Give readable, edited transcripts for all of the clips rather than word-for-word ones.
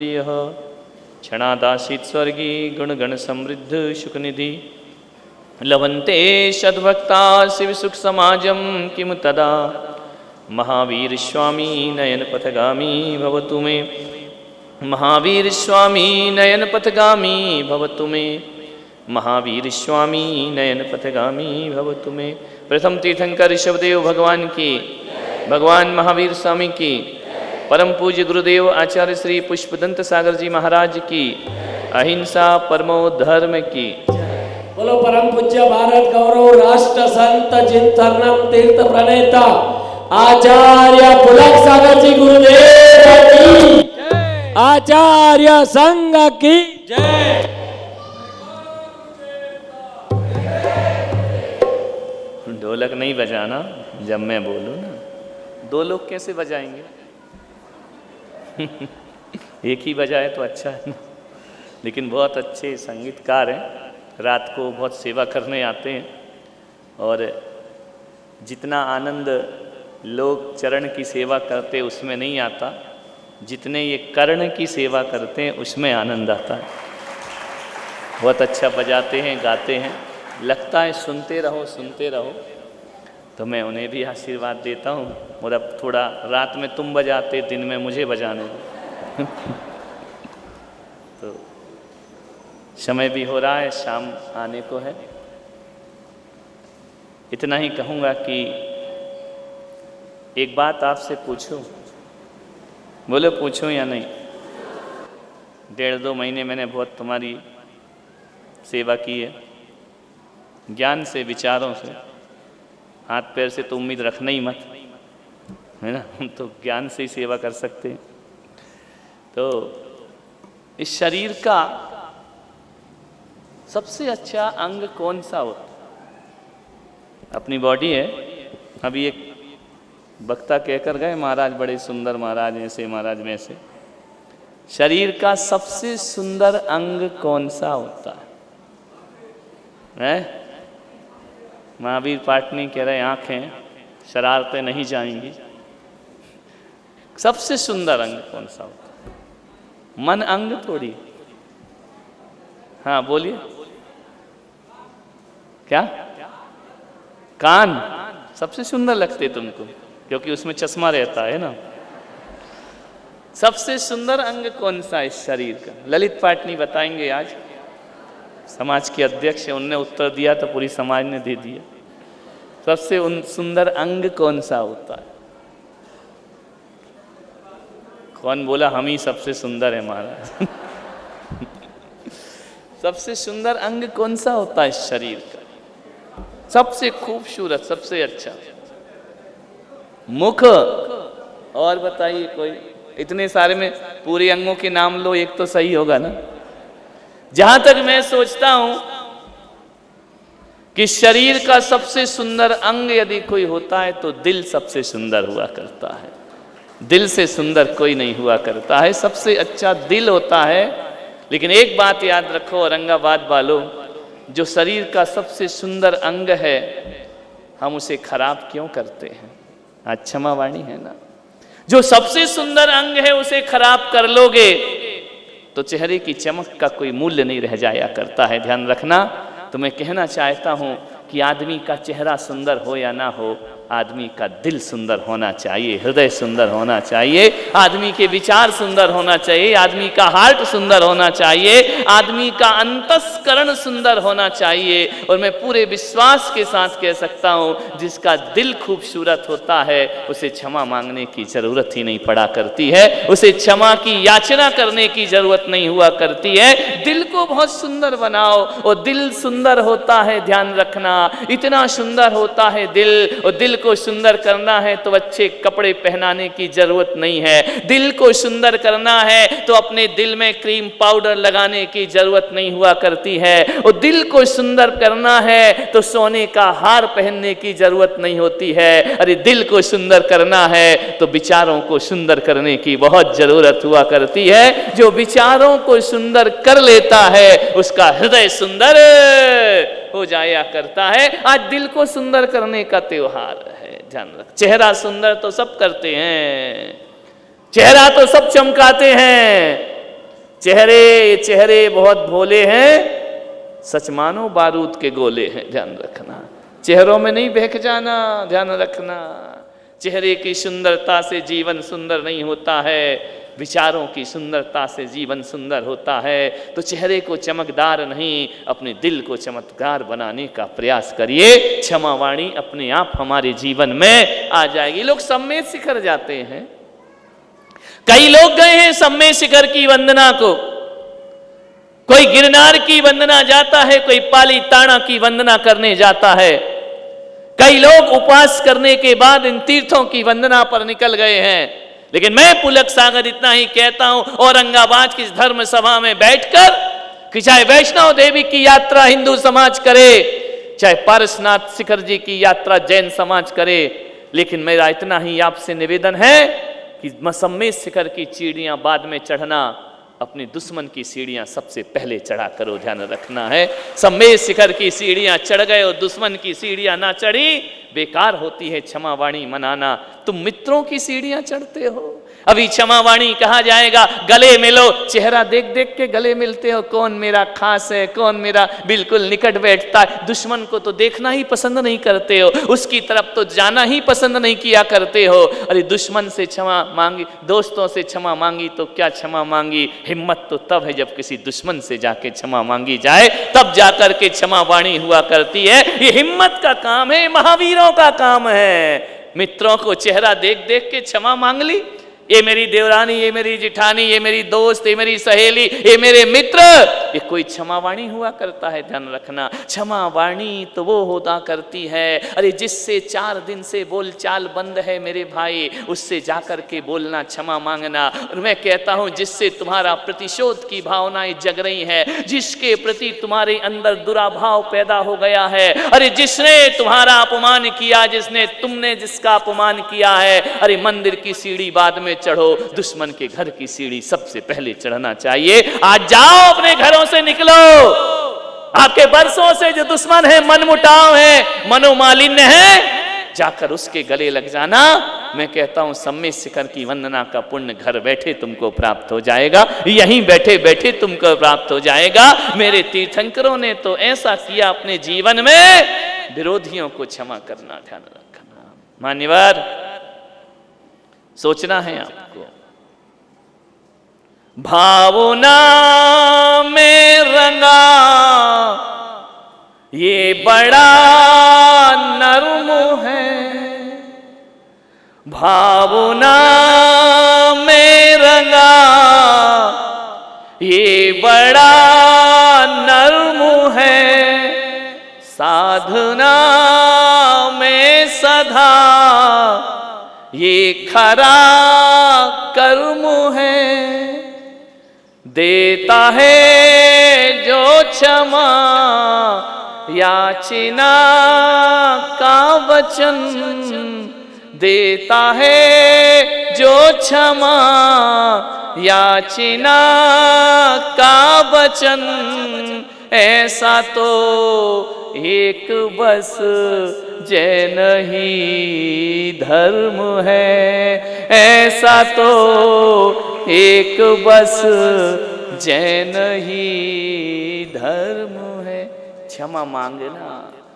यह क्षणादासीत स्वर्गी गुणगण समृद्ध शुकनिधि लभन्ते सद्भक्ता शिव सुख समाजम किम तदा महावीर स्वामी नयन पथगामी भवतु मे महावीर स्वामी नयन पथगामी भवतु मे महावीर स्वामी नयन पथगामी भवतु मे। प्रथम तीर्थंकर ऋषभदेव भगवान की, भगवान महावीर स्वामी की, परम पूज्य गुरुदेव आचार्य श्री पुष्पदंत सागर जी महाराज की, अहिंसा परमो धर्म की। बोलो परम पूज्य भारत गौरव राष्ट्र संत चिंतनम तीर्थ प्रणेता आचार्य पुलक सागर जी गुरुदेव की, आचार्य संघ की जय। ढोलक नहीं बजाना जब मैं बोलूं ना, दो लोग कैसे बजाएंगे? एक ही बजाए तो अच्छा है ना। लेकिन बहुत अच्छे संगीतकार हैं, रात को बहुत सेवा करने आते हैं और जितना आनंद लोग चरण की सेवा करते उसमें नहीं आता, जितने ये कर्ण की सेवा करते हैं उसमें आनंद आता है। बहुत अच्छा बजाते हैं, गाते हैं, लगता है सुनते रहो सुनते रहो। तो मैं उन्हें भी आशीर्वाद देता हूँ। और अब थोड़ा रात में तुम बजाते, दिन में मुझे बजाने दो। तो समय भी हो रहा है, शाम आने को है। इतना ही कहूँगा कि एक बात आपसे पूछूं, बोलो पूछूं या नहीं? 1.5-2 महीने मैंने बहुत तुम्हारी सेवा की है, ज्ञान से, विचारों से। हाथ पैर से तो उम्मीद रखना ही मत, है ना। हम तो ज्ञान से ही सेवा कर सकते हैं। तो इस शरीर का सबसे अच्छा अंग कौन सा होता? अपनी बॉडी है। अभी एक वक्ता कहकर गए, महाराज बड़े सुंदर महाराज, ऐसे महाराज वैसे। शरीर का सबसे सुंदर अंग कौन सा होता है? महावीर पाटनी कह रहे आंखें, शरारतें नहीं जाएंगी। सबसे सुंदर अंग कौन सा होता है? मन अंग थोड़ी। हाँ बोलिए, क्या? कान सबसे सुंदर लगते तुमको, क्योंकि उसमें चश्मा रहता है ना। सबसे सुंदर अंग कौन सा इस शरीर का? ललित पाटनी बताएंगे। आज समाज के अध्यक्ष है, उनने उत्तर दिया तो पूरी समाज ने दे दिया। सबसे सुंदर अंग कौन सा होता है? कौन बोला हम ही सबसे सुंदर है महाराज? सबसे सुंदर अंग कौन सा होता है इस शरीर का? सबसे खूबसूरत, सबसे अच्छा मुख। और बताइए कोई? इतने सारे में पूरे अंगों के नाम लो, एक तो सही होगा ना। जहां तक मैं सोचता हूं कि शरीर का सबसे सुंदर अंग यदि कोई होता है तो दिल सबसे सुंदर हुआ करता है। दिल से सुंदर कोई नहीं हुआ करता है, सबसे अच्छा दिल होता है। लेकिन एक बात याद रखो औरंगाबाद वालों, जो शरीर का सबसे सुंदर अंग है, हम उसे खराब क्यों करते हैं? आज क्षमा वाणी है ना। जो सबसे सुंदर अंग है उसे खराब कर लोगे तो चेहरे की चमक का कोई मूल्य नहीं रह जाया करता है। ध्यान रखना। तो मैं कहना चाहता हूं कि आदमी का चेहरा सुंदर हो या ना हो, आदमी का दिल सुंदर होना चाहिए, हृदय सुंदर होना चाहिए, आदमी के विचार सुंदर होना चाहिए, आदमी का हार्ट सुंदर होना चाहिए, आदमी का अंतस्करण सुंदर होना चाहिए। और मैं पूरे विश्वास के साथ कह सकता हूं, जिसका दिल खूबसूरत होता है उसे क्षमा मांगने की जरूरत ही नहीं पड़ा करती है, उसे क्षमा की याचना करने की जरूरत नहीं हुआ करती है। दिल को बहुत सुंदर बनाओ और दिल सुंदर होता है, ध्यान रखना, इतना सुंदर होता है दिल। और दिल को सुंदर करना है तो अच्छे कपड़े पहनाने की जरूरत नहीं है। दिल को सुंदर करना है तो अपने दिल में क्रीम पाउडर लगाने की जरूरत नहीं हुआ करती है। और दिल को सुंदर करना है तो सोने का हार पहनने की जरूरत नहीं होती है। अरे दिल को सुंदर करना है तो विचारों को सुंदर करने की बहुत जरूरत हुआ करती है। जो विचारों को सुंदर कर लेता है उसका हृदय सुंदर हो जाया करता है। आज दिल को सुंदर करने का त्योहार है, ध्यान रख। चेहरा सुंदर तो सब करते हैं, चेहरा तो सब चमकाते हैं, चेहरे चेहरे बहुत भोले हैं, सच मानो बारूद के गोले हैं, ध्यान रखना। चेहरों में नहीं बहक जाना, ध्यान रखना। चेहरे की सुंदरता से जीवन सुंदर नहीं होता है, विचारों की सुंदरता से जीवन सुंदर होता है। तो चेहरे को चमकदार नहीं, अपने दिल को चमत्कार बनाने का प्रयास करिए। क्षमावाणी अपने आप हमारे जीवन में आ जाएगी। लोग सम्मेद शिखर जाते हैं, कई लोग गए हैं सम्मेद शिखर की वंदना को। कोई गिरनार की वंदना जाता है, कोई पाली ताना की वंदना करने जाता है। कई लोग उपवास करने के बाद इन तीर्थों की वंदना पर निकल गए हैं। लेकिन मैं पुलक सागर इतना ही कहता हूं, औरंगाबाद की धर्म सभा में बैठकर कि चाहे वैष्णव देवी की यात्रा हिंदू समाज करे, चाहे पारसनाथ शिखर जी की यात्रा जैन समाज करे, लेकिन मेरा इतना ही आपसे निवेदन है कि सम्मेद शिखर की सीढ़ियां बाद में चढ़ना, अपने दुश्मन की सीढ़ियां सबसे पहले चढ़ा करो, ध्यान रखना है। सम्मेद शिखर की सीढ़ियां चढ़ गए और दुश्मन की सीढ़ियां ना चढ़ी, बेकार होती है क्षमावाणी मनाना। तुम मित्रों की सीढ़ियां चढ़ते हो, अभी क्षमावाणी कहा जाएगा गले मिलो, चेहरा देख देख के गले मिलते हो, कौन मेरा खास है, कौन मेरा बिल्कुल निकट बैठता है। दुश्मन को तो देखना ही पसंद नहीं करते हो, उसकी तरफ तो जाना ही पसंद नहीं किया करते हो। अरे दुश्मन से क्षमा मांगी, दोस्तों से क्षमा मांगी तो क्या क्षमा मांगी। हिम्मत तो तब है जब किसी दुश्मन से जाके क्षमा मांगी जाए, तब जाकर के क्षमावाणी हुआ करती है। ये हिम्मत का काम है, महावीरों का काम है। मित्रों को चेहरा देख देख के क्षमा मांग ली, ये मेरी देवरानी, ये मेरी जिठानी, ये मेरी दोस्त, ये मेरी सहेली, ये मेरे मित्र, ये कोई क्षमावाणी हुआ करता है, ध्यान रखना। क्षमावाणी तो वो होता करती है, अरे जिससे 4 दिन से बोलचाल बंद है मेरे भाई, उससे जाकर के बोलना, क्षमा मांगना। और मैं कहता हूं जिससे तुम्हारा प्रतिशोध की भावनाएं जग रही है, जिसके प्रति तुम्हारे अंदर दुराभाव पैदा हो गया है, अरे जिसने तुम्हारा अपमान किया, तुमने जिसका अपमान किया है, अरे मंदिर की सीढ़ी बाद में चढ़ो, दुश्मन के घर की सीढ़ी सबसे पहले चढ़ना चाहिए। आज जाओ, अपने घरों से निकलो, आपके बरसों से जो दुश्मन है, मनमुटाव है, मनोमालिन्य है, जाकर उसके गले लग जाना। मैं कहता हूं सम्मेद शिखर की वंदना का पुण्य घर बैठे तुमको प्राप्त हो जाएगा, यहीं बैठे बैठे तुमको प्राप्त हो जाएगा। मेरे तीर्थंकरों ने तो ऐसा किया अपने जीवन में, विरोधियों को क्षमा करना, ध्यान रखना। मान्यवर, सोचना है आपको, भावना में रंगा ये बड़ा नर्म है, भावना में रंगा ये बड़ा नर्म है, साधना में सदा ये खरा कर्म है, देता है जो क्षमा याचना का वचन, देता है जो क्षमा याचना का वचन, ऐसा तो एक बस जैन ही धर्म है, ऐसा तो एक बस जैन ही धर्म है। क्षमा मांगना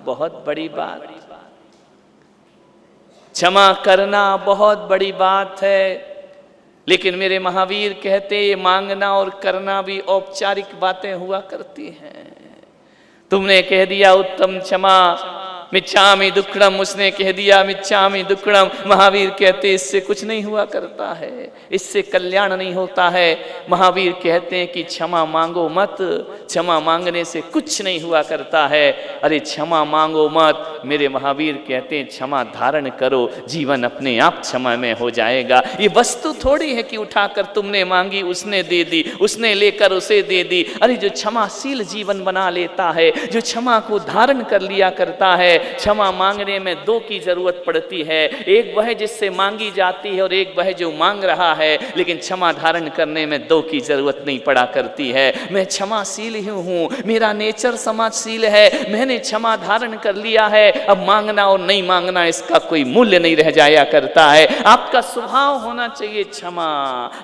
बहुत बड़ी बात, क्षमा करना बहुत बड़ी बात है। लेकिन मेरे महावीर कहते ये मांगना और करना भी औपचारिक बातें हुआ करती हैं। तुमने कह दिया उत्तम क्षमा मिच्छामि दुक्कडम, उसने कह दिया मिच्छामि दुक्कडम। महावीर कहते इससे कुछ नहीं हुआ करता है, इससे कल्याण नहीं होता है। महावीर कहते हैं कि क्षमा मांगो मत, क्षमा मांगने से कुछ नहीं हुआ करता है। अरे क्षमा मांगो मत, मेरे महावीर कहते हैं क्षमा धारण करो, जीवन अपने आप क्षमा में हो जाएगा। ये वस्तु थोड़ी है कि उठाकर तुमने मांगी उसने दे दी, उसने लेकर उसे दे दी। अरे जो क्षमाशील जीवन बना लेता है, जो क्षमा को धारण कर लिया करता है, क्षमा मांगने में दो की जरूरत पड़ती है, एक वह जिससे मांगी जाती है और एक वह जो मांग रहा है, लेकिन क्षमा धारण करने में दो की जरूरत नहीं पड़ा करती है। मैं क्षमाशील ही हूँ, मेरा नेचर समाजशील है, मैंने क्षमा धारण कर लिया है, अब मांगना और नहीं मांगना इसका कोई मूल्य नहीं रह जाया करता है। आपका स्वभाव होना चाहिए क्षमा,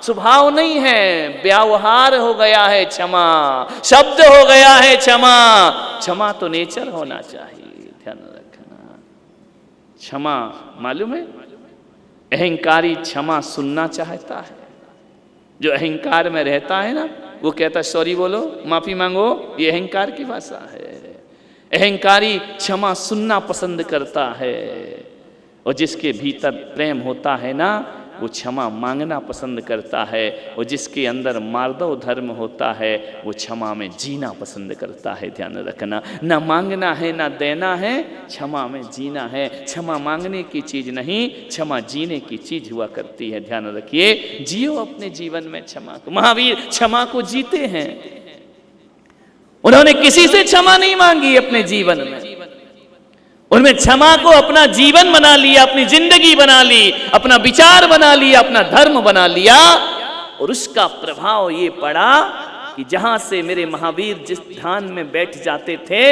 स्वभाव नहीं है, व्यवहार हो गया है क्षमा, शब्द हो गया है क्षमा, क्षमा तो नेचर होना चाहिए, ध्यान रखना। क्षमा मालूम है, अहंकारी क्षमा सुनना चाहता है। जो अहंकार में रहता है ना, वो कहता सॉरी बोलो, माफी मांगो, ये अहंकार की भाषा है। अहंकारी क्षमा सुनना पसंद करता है, और जिसके भीतर प्रेम होता है ना, वो क्षमा मांगना पसंद करता है, और जिसके अंदर मार्दव धर्म होता है वो क्षमा में जीना पसंद करता है। ध्यान रखना, ना मांगना है ना देना है, क्षमा में जीना है। क्षमा मांगने की चीज नहीं, क्षमा जीने की चीज हुआ करती है। ध्यान रखिए, जियो अपने जीवन में क्षमा को। महावीर क्षमा को जीते हैं, उन्होंने किसी से क्षमा नहीं मांगी अपने जीवन में, उन्होंने क्षमा को अपना जीवन बना लिया, अपनी जिंदगी बना ली, अपना विचार बना लिया, अपना धर्म बना लिया। और उसका प्रभाव ये पड़ा कि जहां से मेरे महावीर जिस ध्यान में बैठ जाते थे,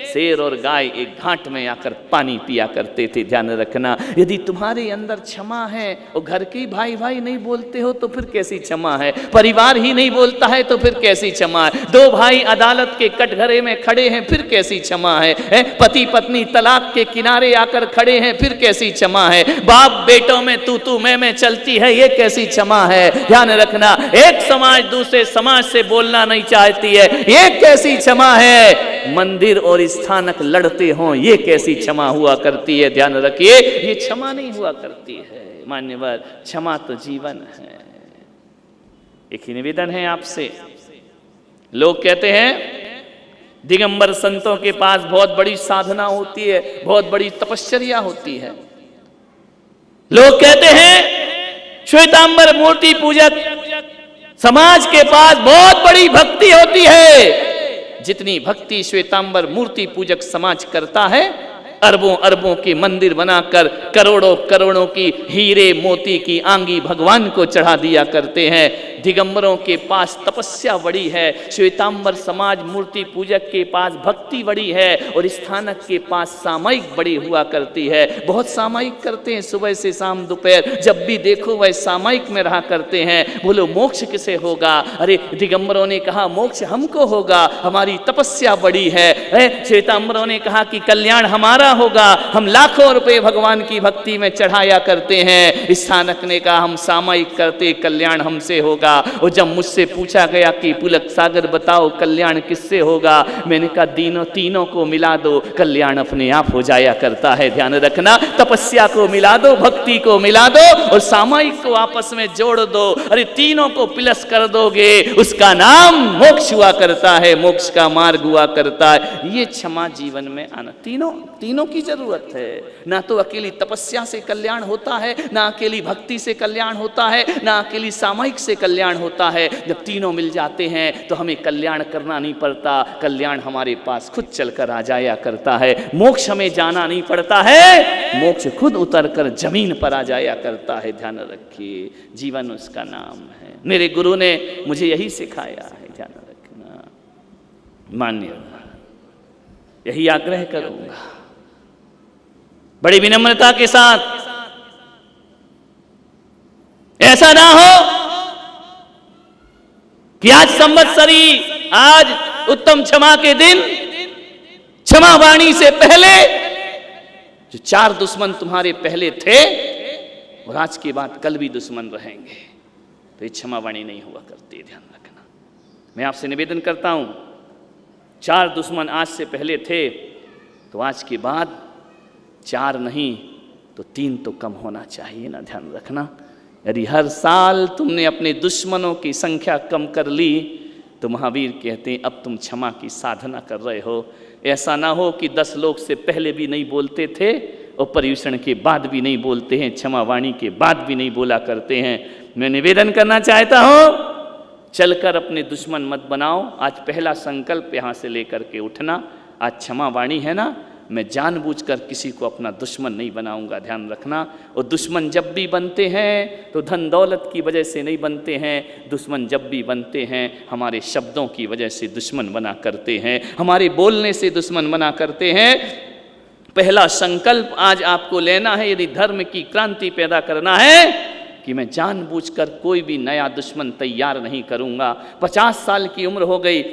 शेर और गाय एक घाट में आकर पानी पिया करते थे। ध्यान रखना, यदि तुम्हारे अंदर क्षमा है और घर के भाई भाई नहीं बोलते हो तो फिर कैसी क्षमा है, परिवार ही नहीं बोलता है तो फिर कैसी क्षमा है, दो भाई अदालत के कटघरे में खड़े हैं फिर कैसी क्षमा है, पति पत्नी तलाक के किनारे आकर खड़े हैं फिर कैसी क्षमा है, बाप बेटों में तू मैं चलती है, ये कैसी क्षमा है। ध्यान रखना, एक समाज दूसरे समाज से बोलना नहीं चाहती है, ये कैसी क्षमा है। मंदिर और स्थानक लड़ते हों, ये कैसी क्षमा हुआ करती है। ध्यान रखिए, ये क्षमा नहीं हुआ करती है। मान्यवर, क्षमा तो जीवन है। एक ही निवेदन है आपसे, लोग कहते हैं दिगंबर संतों के पास बहुत बड़ी साधना होती है, बहुत बड़ी तपश्चर्या होती है। लोग कहते हैं श्वेतांबर मूर्ति पूजक समाज के पास बहुत बड़ी भक्ति होती है। जितनी भक्ति श्वेतांबर मूर्ति पूजक समाज करता है, अरबों अरबों के मंदिर बनाकर करोड़ों करोड़ों की हीरे मोती की आंगी भगवान को चढ़ा दिया करते हैं। दिगंबरों के पास तपस्या बड़ी है, श्वेतांबर समाज मूर्ति पूजक के पास भक्ति बड़ी है, और स्थानक के पास सामायिक बड़ी हुआ करती है। बहुत सामायिक करते हैं, सुबह से शाम दोपहर जब भी देखो वह सामायिक में रहा करते हैं। बोलो मोक्ष किसे होगा? अरे दिगंबरों ने कहा मोक्ष हमको होगा, हमारी तपस्या बड़ी है। श्वेतांबरों ने कहा कि कल्याण हमारा होगा, हम लाखों रुपए भगवान की भक्ति में चढ़ाया करते हैं। स्थानक ने कहा हम सामायिक करते, कल्याण हमसे होगा। और जब मुझसे पूछा गया कि पुलक सागर बताओ कल्याण किससे होगा, मैंने कहा तीनों को मिला दो, कल्याण अपने आप हो जाया करता है। ध्यान रखना, तपस्या को मिला दो, भक्ति को मिला दो और सामायिक को आपस में जोड़ दो। अरे तीनों को प्लस कर दोगे, उसका नाम मोक्ष हुआ करता है, मोक्ष का मार्ग हुआ करता है। ये क्षमा जीवन में आना, तीनों की जरूरत है। ना तो अकेली तपस्या से कल्याण होता है, ना अकेली भक्ति से कल्याण होता है, ना अकेली सामायिक से कल्याण होता है। जब तीनों मिल जाते हैं तो हमें कल्याण करना नहीं पड़ता, कल्याण हमारे पास खुद चलकर आ जाया करता है। मोक्ष हमें जाना नहीं पड़ता है, मोक्ष खुद उतरकर जमीन पर आ जाया करता है। ध्यान रखिए, जीवन उसका नाम है। मेरे गुरु ने मुझे यही सिखाया है, ध्यान रखना। मान्य, यही आग्रह करूंगा बड़ी विनम्रता के साथ। ऐसा ना हो कि आज संवत्सरी, आज उत्तम क्षमा के दिन, क्षमा वाणी से पहले जो 4 दुश्मन तुम्हारे पहले थे और आज के बाद कल भी दुश्मन रहेंगे, तो ये क्षमा वाणी नहीं हुआ करती। ध्यान रखना, मैं आपसे निवेदन करता हूं, 4 दुश्मन आज से पहले थे तो आज के बाद 4 नहीं तो 3 तो कम होना चाहिए ना। ध्यान रखना, यदि हर साल तुमने अपने दुश्मनों की संख्या कम कर ली तो महावीर कहते हैं अब तुम क्षमा की साधना कर रहे हो। ऐसा ना हो कि 10 लोग से पहले भी नहीं बोलते थे और पर्यूषण के बाद भी नहीं बोलते हैं, क्षमा वाणी के बाद भी नहीं बोला करते हैं। मैं निवेदन करना चाहता हूँ, चलकर अपने दुश्मन मत बनाओ। आज पहला संकल्प यहाँ से लेकर के उठना, आज क्षमा वाणी है ना, मैं जानबूझकर किसी को अपना दुश्मन नहीं बनाऊंगा, ध्यान रखना। और दुश्मन जब भी बनते हैं तो धन दौलत की वजह से नहीं बनते हैं, दुश्मन जब भी बनते हैं हमारे शब्दों की वजह से दुश्मन बना करते हैं, हमारे बोलने से दुश्मन बना करते हैं। पहला संकल्प आज आपको लेना है, यदि धर्म की क्रांति पैदा करना है, कि मैं जानबूझकर कोई भी नया दुश्मन तैयार नहीं करूंगा। 50 साल की उम्र हो गई,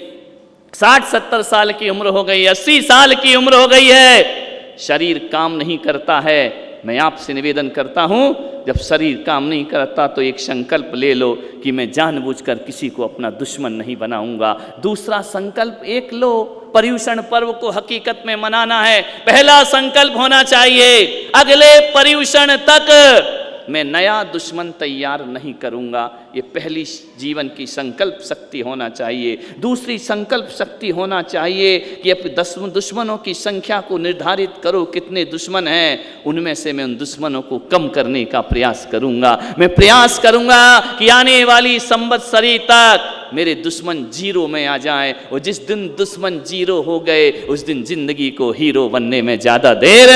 60-70 साल की उम्र हो गई, 80 साल की उम्र हो गई है, शरीर काम नहीं करता है। मैं आपसे निवेदन करता हूं, जब शरीर काम नहीं करता तो एक संकल्प ले लो कि मैं जानबूझकर किसी को अपना दुश्मन नहीं बनाऊंगा। दूसरा संकल्प एक लो, पर्युषण पर्व को हकीकत में मनाना है। पहला संकल्प होना चाहिए, अगले पर्युषण तक मैं नया दुश्मन तैयार नहीं करूंगा। ये पहली जीवन की संकल्प शक्ति होना चाहिए। दूसरी संकल्प शक्ति होना चाहिए कि अपने दुश्मनों की संख्या को निर्धारित करो, कितने दुश्मन हैं, उनमें से मैं उन दुश्मनों को कम करने का प्रयास करूंगा। मैं प्रयास करूंगा कि आने वाली संवत्सरी तक मेरे दुश्मन 0 में आ जाएं, और जिस दिन दुश्मन 0 हो गए उस दिन जिंदगी को हीरो बनने में ज्यादा देर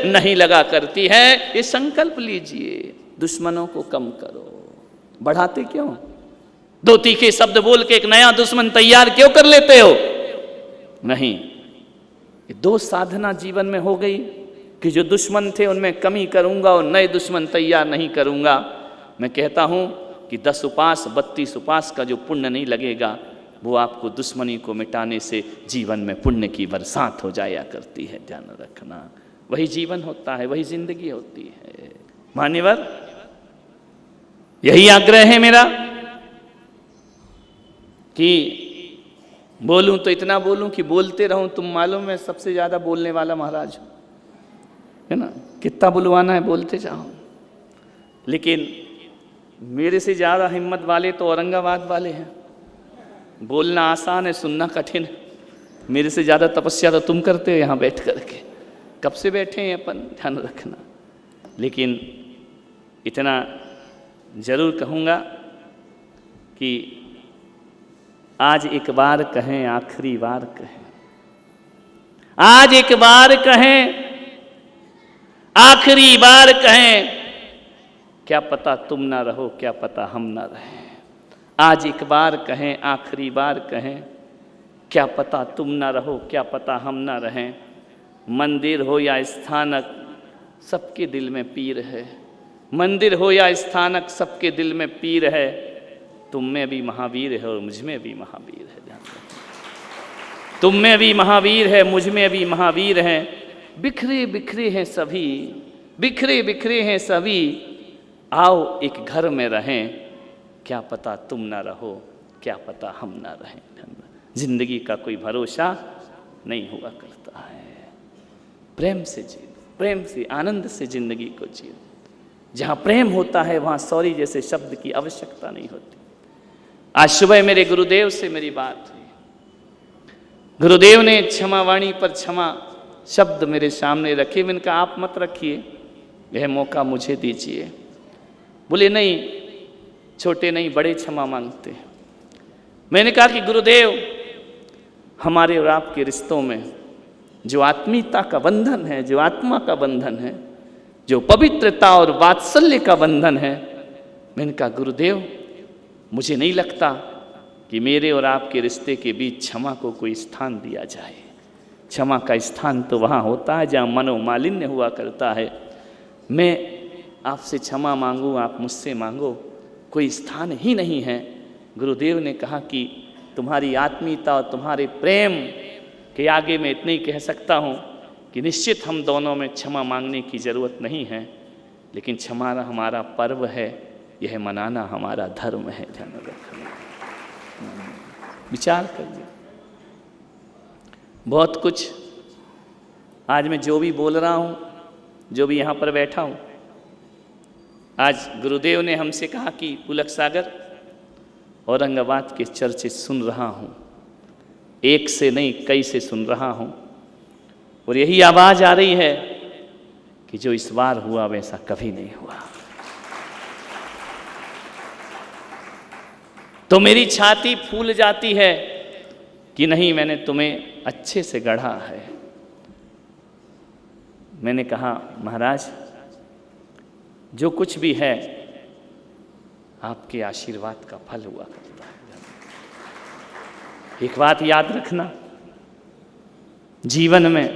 नहीं लगा करती है। ये संकल्प लीजिए, दुश्मनों को कम करो। बढ़ाते क्यों? 2 तीखे शब्द बोल के एक नया दुश्मन तैयार क्यों कर लेते हो? नहीं, ये 2 साधना जीवन में हो गई कि जो दुश्मन थे उनमें कमी करूंगा और नए दुश्मन तैयार नहीं करूंगा। मैं कहता हूं कि 10 उपास 32 उपास का जो पुण्य नहीं लगेगा, वो आपको दुश्मनी को मिटाने से जीवन में पुण्य की बरसात हो जाया करती है। ध्यान रखना, वही जीवन होता है, वही जिंदगी होती है। मान्यवर, यही आग्रह है मेरा कि बोलूं तो इतना बोलूं कि बोलते रहूं। तुम मालूम है सबसे ज्यादा बोलने वाला महाराज है ना, कितना बुलवाना है बोलते जाओ। लेकिन मेरे से ज़्यादा हिम्मत वाले तो औरंगाबाद वाले हैं। बोलना आसान है, सुनना कठिन है। मेरे से ज़्यादा तपस्या तो तुम करते हो यहाँ बैठ करके, कब से बैठे हैं अपन, ध्यान रखना। लेकिन इतना ज़रूर कहूँगा कि आज एक बार कहें, आखिरी बार कहें, आज एक बार कहें, आखिरी बार कहें, क्या पता तुम ना रहो, क्या पता हम ना रहें। आज एक बार कहें, आखिरी बार कहें, क्या पता तुम ना रहो, क्या पता हम ना रहें। मंदिर हो या स्थानक, सबके दिल में पीर है। मंदिर हो या स्थानक, सबके दिल में पीर है। तुम में भी महावीर है और मुझ में भी महावीर है। ध्यान रखना, तुम में भी महावीर है, मुझ में भी महावीर है। बिखरे बिखरे हैं सभी, बिखरे बिखरे हैं सभी, आओ एक घर में रहें। क्या पता तुम ना रहो, क्या पता हम ना रहें। जिंदगी का कोई भरोसा नहीं हुआ करता है। प्रेम से जियो, प्रेम से, आनंद से जिंदगी को जियो। जहाँ प्रेम होता है वहाँ सॉरी जैसे शब्द की आवश्यकता नहीं होती। आज सुबह मेरे गुरुदेव से मेरी बात हुई। गुरुदेव ने क्षमा वाणी पर क्षमा शब्द मेरे सामने रखे। मैंने कहा आप मत रखिए, यह मौका मुझे दीजिए। बोले नहीं, छोटे नहीं बड़े क्षमा मांगते हैं। मैंने कहा कि गुरुदेव, हमारे और आपके रिश्तों में जो आत्मीयता का बंधन है, जो आत्मा का बंधन है, जो पवित्रता और वात्सल्य का बंधन है, मैंने कहा गुरुदेव, मुझे नहीं लगता कि मेरे और आपके रिश्ते के बीच क्षमा को कोई स्थान दिया जाए। क्षमा का स्थान तो वहाँ होता है जहाँ मनोमालिन्य हुआ करता है। मैं आपसे क्षमा मांगूँ, आप मुझसे मांगो, कोई स्थान ही नहीं है। गुरुदेव ने कहा कि तुम्हारी आत्मीयता और तुम्हारे प्रेम के आगे मैं इतना ही कह सकता हूँ कि निश्चित हम दोनों में क्षमा मांगने की ज़रूरत नहीं है, लेकिन क्षमा हमारा पर्व है, यह मनाना हमारा धर्म है। ध्यान रखना, विचार करिए। बहुत कुछ आज मैं जो भी बोल रहा हूँ, जो भी यहाँ पर बैठा हूँ, आज गुरुदेव ने हमसे कहा कि पुलक सागर, औरंगाबाद के चर्चे सुन रहा हूँ, एक से नहीं कई से सुन रहा हूँ, और यही आवाज़ आ रही है कि जो इस बार हुआ वैसा कभी नहीं हुआ। तो मेरी छाती फूल जाती है कि नहीं, मैंने तुम्हें अच्छे से गढ़ा है। मैंने कहा महाराज जो कुछ भी है आपके आशीर्वाद का फल हुआ करता है। एक बात याद रखना जीवन में,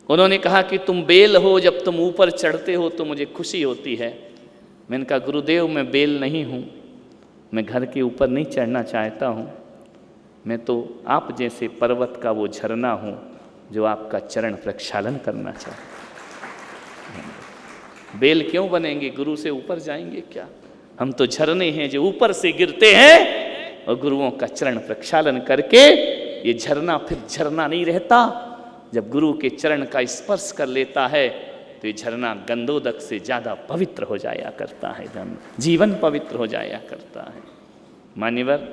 उन्होंने कहा कि तुम बेल हो, जब तुम ऊपर चढ़ते हो तो मुझे खुशी होती है। मैंने कहा गुरुदेव मैं बेल नहीं हूँ, मैं घर के ऊपर नहीं चढ़ना चाहता हूँ, मैं तो आप जैसे पर्वत का वो झरना हूँ जो आपका चरण प्रक्षालन करना चाहता हूँ। बेल क्यों बनेंगे, गुरु से ऊपर जाएंगे क्या? हम तो झरने हैं जो ऊपर से गिरते हैं और गुरुओं का चरण प्रक्षालन करके ये झरना फिर झरना नहीं रहता। जब गुरु के चरण का स्पर्श कर लेता है तो ये झरना गंधोदक से ज़्यादा पवित्र हो जाया करता है, जीवन पवित्र हो जाया करता है। मान्यवर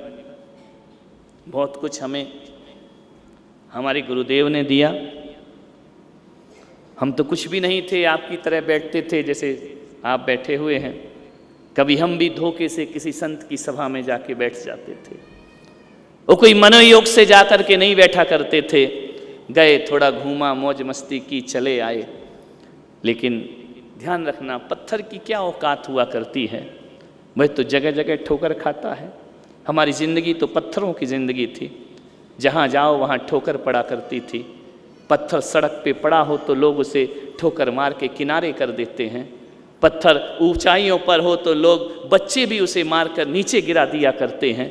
बहुत कुछ हमें हमारे गुरुदेव ने दिया। हम तो कुछ भी नहीं थे, आपकी तरह बैठते थे जैसे आप बैठे हुए हैं। कभी हम भी धोखे से किसी संत की सभा में जाके बैठ जाते थे, वो कोई मनोयोग से जाकर के नहीं बैठा करते थे, गए थोड़ा घूमा मौज मस्ती की चले आए। लेकिन ध्यान रखना पत्थर की क्या औकात हुआ करती है, वह तो जगह जगह ठोकर खाता है। हमारी ज़िंदगी तो पत्थरों की ज़िंदगी थी, जहाँ जाओ वहाँ ठोकर पड़ा करती थी। पत्थर सड़क पे पड़ा हो तो लोग उसे ठोकर मार के किनारे कर देते हैं, पत्थर ऊंचाइयों पर हो तो लोग बच्चे भी उसे मारकर नीचे गिरा दिया करते हैं।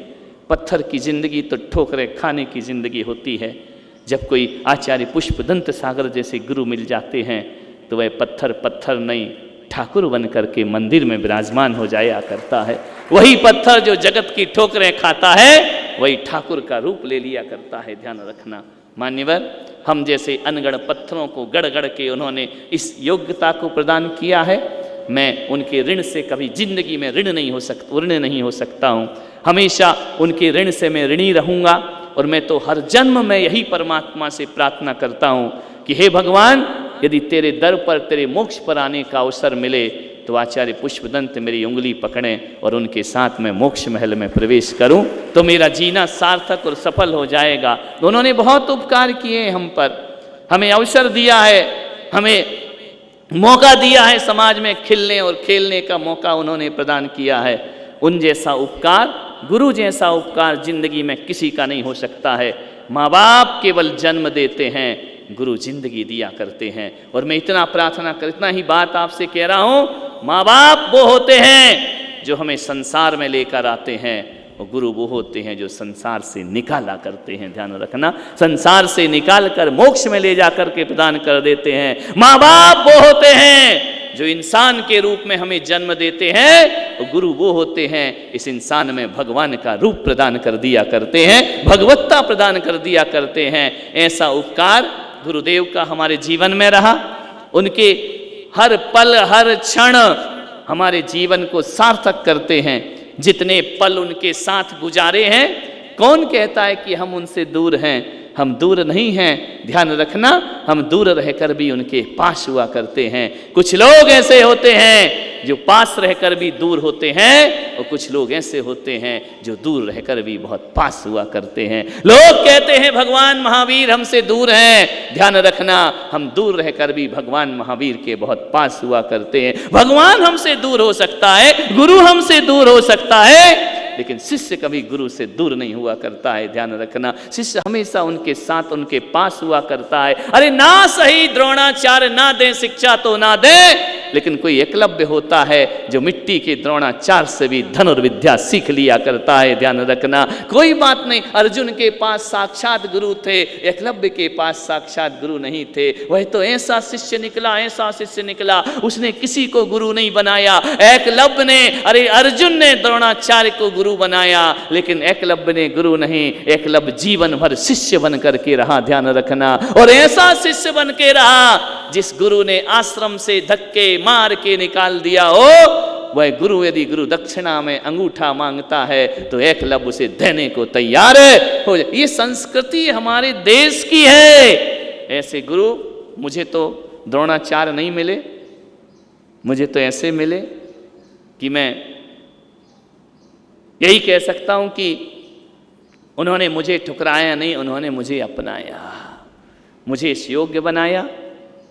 पत्थर की ज़िंदगी तो ठोकरें खाने की ज़िंदगी होती है। जब कोई आचार्य पुष्पदंत सागर जैसे गुरु मिल जाते हैं तो वह पत्थर पत्थर नहीं ठाकुर बन करके मंदिर में विराजमान हो जाया करता है। वही पत्थर जो जगत की ठोकरें खाता है वही ठाकुर का रूप ले लिया करता है। ध्यान रखना मान्यवर, हम जैसे अनगढ़ पत्थरों को गढ़ गढ़ के उन्होंने इस योग्यता को प्रदान किया है। मैं उनके ऋण से कभी जिंदगी में ऋण नहीं हो सकता हूँ। हमेशा उनके ऋण से मैं ऋणी रहूँगा। और मैं तो हर जन्म में यही परमात्मा से प्रार्थना करता हूँ कि हे भगवान, यदि तेरे दर पर तेरे मोक्ष पर आने का अवसर मिले तो आचार्य पुष्पदंत मेरी उंगली पकड़ें और उनके साथ मैं मोक्ष महल में प्रवेश करूं तो मेरा जीना सार्थक और सफल हो जाएगा। उन्होंने बहुत उपकार किए हम पर, हमें अवसर दिया है, हमें मौका दिया है, समाज में खिलने और खेलने का मौका उन्होंने प्रदान किया है। उन जैसा उपकार, गुरु जैसा उपकार जिंदगी में किसी का नहीं हो सकता है। माँ बाप केवल जन्म देते हैं, गुरु जिंदगी दिया करते हैं। और मैं इतना प्रार्थना कर, इतना ही बात आपसे कह रहा हूँ, माँ बाप वो होते हैं जो हमें संसार में लेकर आते हैं और गुरु वो होते हैं जो संसार से निकाला करते हैं। ध्यान रखना, संसार से निकाल कर मोक्ष में ले जा कर के प्रदान कर देते हैं। माँ बाप वो होते हैं जो इंसान के रूप में हमें जन्म देते हैं और गुरु वो होते हैं इस इंसान में भगवान का रूप प्रदान कर दिया करते हैं, भगवत्ता प्रदान कर दिया करते हैं। ऐसा उपकार गुरुदेव का हमारे जीवन में रहा। उनके हर पल हर क्षण हमारे जीवन को सार्थक करते हैं। जितने पल उनके साथ गुजारे हैं, कौन कहता है कि हम उनसे दूर हैं? हम दूर नहीं हैं। ध्यान रखना, हम दूर रहकर भी उनके पास हुआ करते हैं। कुछ लोग ऐसे होते हैं जो पास रहकर भी दूर होते हैं और कुछ लोग ऐसे होते हैं जो दूर रहकर भी बहुत पास हुआ करते हैं। लोग कहते हैं भगवान महावीर हमसे दूर हैं। ध्यान रखना, हम दूर रहकर भी भगवान महावीर के बहुत पास हुआ करते हैं। भगवान हमसे दूर हो सकता है, गुरु हमसे दूर हो सकता है, लेकिन शिष्य कभी गुरु से दूर नहीं हुआ करता है। ध्यान रखना, शिष्य हमेशा उनके साथ उनके पास हुआ करता है। अरे ना सही द्रोणाचार्य ना दे शिक्षा तो ना दे, लेकिन कोई एकलव्य होता है जो मिट्टी के द्रोणाचार्य से भी धनुर्विद्या सीख लिया करता है। ध्यान रखना, कोई बात नहीं, अर्जुन के पास साक्षात गुरु थे, एकलव्य के पास साक्षात गुरु नहीं थे। वह तो ऐसा शिष्य निकला, ऐसा शिष्य निकला, उसने किसी को गुरु नहीं बनाया। एकलव्य ने, अरे अर्जुन ने द्रोणाचार्य को गुरु बनाया, लेकिन एकलव्य ने गुरु नहीं, एकलव्य जीवन भर शिष्य बन करके रहा। ध्यान रखना, और ऐसा शिष्य बन के रहा जिस गुरु ने आश्रम से धक्के मार के निकाल दिया हो, वह गुरु यदि गुरु दक्षिणा में अंगूठा मांगता है तो एकलव्य उसे देने को तैयार हो जाए। ये संस्कृति हमारे देश की है। ऐसे गुरु मुझे तो द्रोणाचार्य नहीं मिले, मुझे तो ऐसे मिले कि मैं यही कह सकता हूं कि उन्होंने मुझे ठुकराया नहीं, उन्होंने मुझे अपनाया, मुझे इस योग्य बनाया